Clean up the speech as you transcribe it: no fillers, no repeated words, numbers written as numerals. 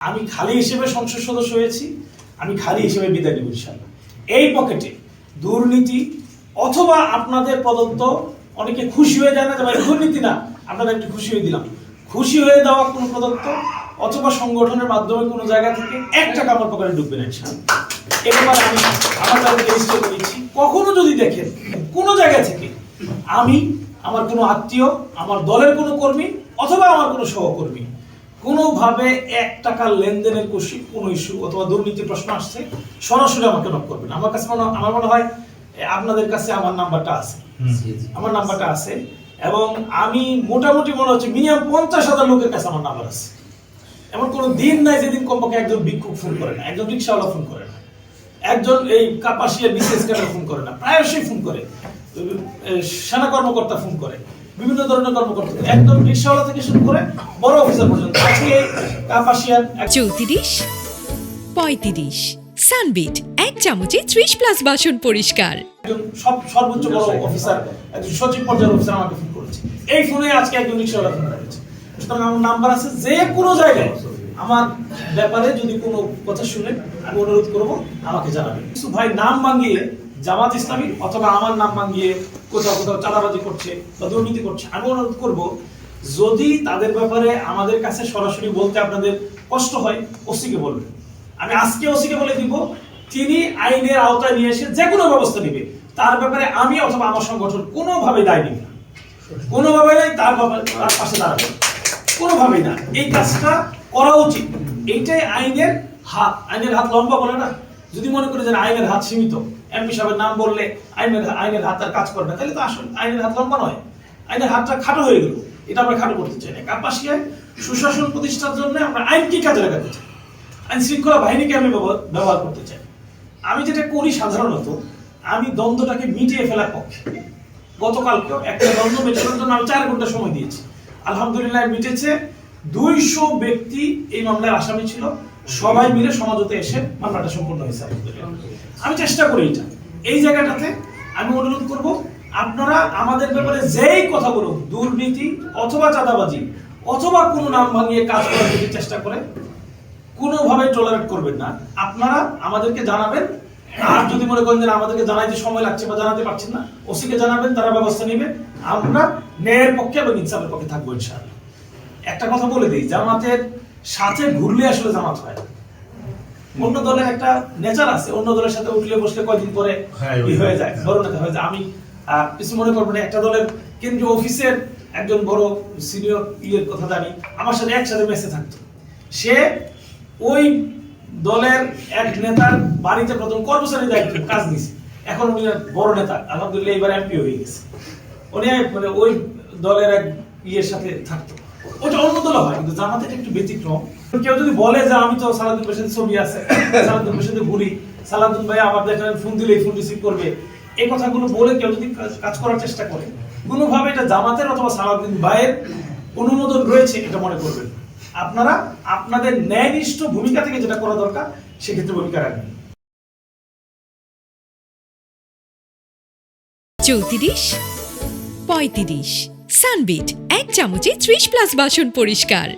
আমি খালি হিসেবে সংসদ সদস্য হয়েছি, আমি খালি হিসেবে বিদায় নিব ইনশাআল্লাহ। এই পকেটে দুর্নীতি অথবা আপনাদের প্রদত্ত, অনেকে খুশি হয়ে যায় না যে ভাই দুর্নীতি না, আপনারা একটু খুশি হয়ে দিলাম, খুশি হয়ে দেওয়া কোনো প্রদত্ত অথবা সংগঠনের মাধ্যমে কোনো জায়গা থেকে 1 টাকা আমার পকেটে ঢুকবে না ইনশাআল্লাহ। এই ব্যাপারে আমি আমার তাদের রেজিস্টার করেছি। কখনো যদি দেখেন কোনো জায়গা থেকে আমি, আমার কোনো আত্মীয়, আমার দলের কোনো কর্মী অথবা আমার কোনো সহকর্মী কোনোভাবে 1 টাকার লেনদেনের কোনো ইস্যু অথবা দুর্নীতির প্রশ্ন আসছে, সরাসরি আমাকে নক করবেন। আমার কাছে আমার মনে হয় আপনাদের কাছে আমার নাম্বারটা আছে, আমার নাম্বারটা আছে, এবং আমি মোটামুটি মনে হচ্ছে মিনিমাম 50,000 লোকের কাছে আমার নাম্বার আছে। এমন কোনো দিন নাই যেদিন কমপক্ষে একজন ভিক্ষুক ফোন করে না, একজন রিক্সাওয়ালা ফোন করে না, একজন এই কাপাসিয়া বিসিএস ক্যাডার ফোন করে না, প্রায়শই ফোন করে, সেনা কর্মকর্তা ফোন করে, বিভিন্ন ধরনের কর্মকর্তা, একদম রিক্সাওয়ালা থেকে শুরু করে বড় অফিসার পর্যন্ত। আজকে কাপাসিয়ার 34 35 সানবিট 1 চামচে 30+ বাসন পরিষ্কার। একজন সর্বোচ্চ বড় অফিসার, একজন সচিব পর্যায়ের অফিসার আমাকে ফোন করেছে। এই ফোনে আজকে একজন রিক্সাওয়ালা ফোন করেছে। সুতরাং আমার নাম্বার আছে, যে কোনো জায়গায় আমার ব্যাপারে যদি কোনো কথা শুনে আমি অনুরোধ করব আমাকে জানাবেন। কিছু ভাই নাম ভাঙিয়ে জামাত ইসলামী অথবা আমার নাম ভাঙিয়ে কোথাও কোথাও চাঁদাবাজি করছে বা দুর্নীতি করছে, আমি অনুরোধ করব যদি তাদের ব্যাপারে আমাদের কাছে সরাসরি বলতে আপনাদের কষ্ট হয়, ওসিকে বলবেন। আমি আজকে ওসিকে বলে দিব, তিনি আইনের আওতায় নিয়ে এসে যে কোনো ব্যবস্থা নেবে, তার ব্যাপারে আমি অথবা আমার সংগঠন কোনোভাবে দায় নিবে না, কোনোভাবে নাই, তার পাশে দাঁড়াবে, কোনোভাবেই না। এই কাজটা করা উচিত, এইটাই আইনের হাত। আইনের হাত লম্বা বলে না, যদি মনে করে যে আইনের হাত সীমিত, এমপি সাহেবের নাম বললে আইনের হাত আর কাজ করে না, তাহলে তো আসলে আইনের হাত লম্বা নয়, আইনের হাতটা খাটো হয়ে গেল। এটা আমরা খাটো করতে চাই না। কাপাসিয়ায় সুশাসন প্রতিষ্ঠার জন্য আমরা আইনকে কাজে লাগাতে চাই, আইন শৃঙ্খলা বাহিনীকে আমি ব্যবহার করতে চাই। আমি যেটা করি সাধারণত, আমি দ্বন্দ্বটাকে মিটিয়ে ফেলার পক্ষে। গতকালকেও একটা দ্বন্দ্ব মেটানোর জন্য আমি 4 ঘন্টা সময় দিয়েছি, আলহামদুলিল্লাহ মিটেছে। 200 ব্যক্তি এই মামলার আসামি ছিল, সবাই মিলে সমাজতে এসে মামলাটা সম্পূর্ণ হয়েছে আলহামদুলিল্লাহ। আমি চেষ্টা করি এটা, এই জায়গাটাতে আমি অনুরোধ করব আপনারা আমাদের ব্যাপারে যেই কথা বলুন, দুর্নীতি অথবা চাঁদাবাজি অথবা কোনো নাম ভাঙিয়ে কাজ করার যদি চেষ্টা করে, কোনোভাবে টলারেট করবেন না। আপনারা আমাদেরকে জানাবেন, আর যদি মনে করেন যে আমাদেরকে জানাইতে সময় লাগছে বা জানাতে পারছেন না, ওসিকে জানাবেন, তারা ব্যবস্থা নেবে। আমরা ন্যায়ের পক্ষে এবং ইনসাফের পক্ষে থাকবো ইনশাআল্লাহ। একটা কথা বলে দিই, জামাতের সাথে ঘুরলে আসলে জামাত হয়। অন্য দলের একটা নেচার আছে, অন্য দলের সাথে উঠলে বসলে কয়দিন পরে হয়ে যায়, বড় নেতা হয়ে যায়। আমি কিছু মনে করবো না, একটা দলের কেন্দ্রীয় অফিসের একজন বড় সিনিয়র ইয়ের কথা জানি, আমার সাথে একসাথে মেসে থাকতো। সে ওই দলের এক নেতার বাড়িতে প্রথম কর্মচারী দায়িত্ব কাজ নিয়েছে, এখন উনি বড় নেতা, আলহামদুলিল্লাহ এবার এমপি হয়ে গেছে। উনি মানে ওই দলের এক ইয়ের সাথে থাকতো। ওটা অন্য দলে হয়, কিন্তু জামাতের একটু ব্যতিক্রম। কেউ যদি বলে যে আমি তো সালাউদ্দিন ভাইয়ের সাথে ছবি আছে, সালাউদ্দিন ভাইয়ের সাথে ঘুরি, সালাউদ্দিন ভাই আমার দেখেন ফোন দিলেই ফোন রিসিভ করবে, এই কথাগুলো বলে কেউ যদি কাজ করার চেষ্টা করে, কোনোভাবে এটা জামাতের অথবা সালাউদ্দিন ভাইয়ের অনুমোদন রয়েছে এটা মনে করবেন। আপনারা আপনাদের ন্যায়নিষ্ঠ ভূমিকা থেকে যেটা করা দরকার সেক্ষেত্রে ভূমিকা রাখবেন। 34 35 সানবিট 1 চামচে 30+ বাসন পরিষ্কার।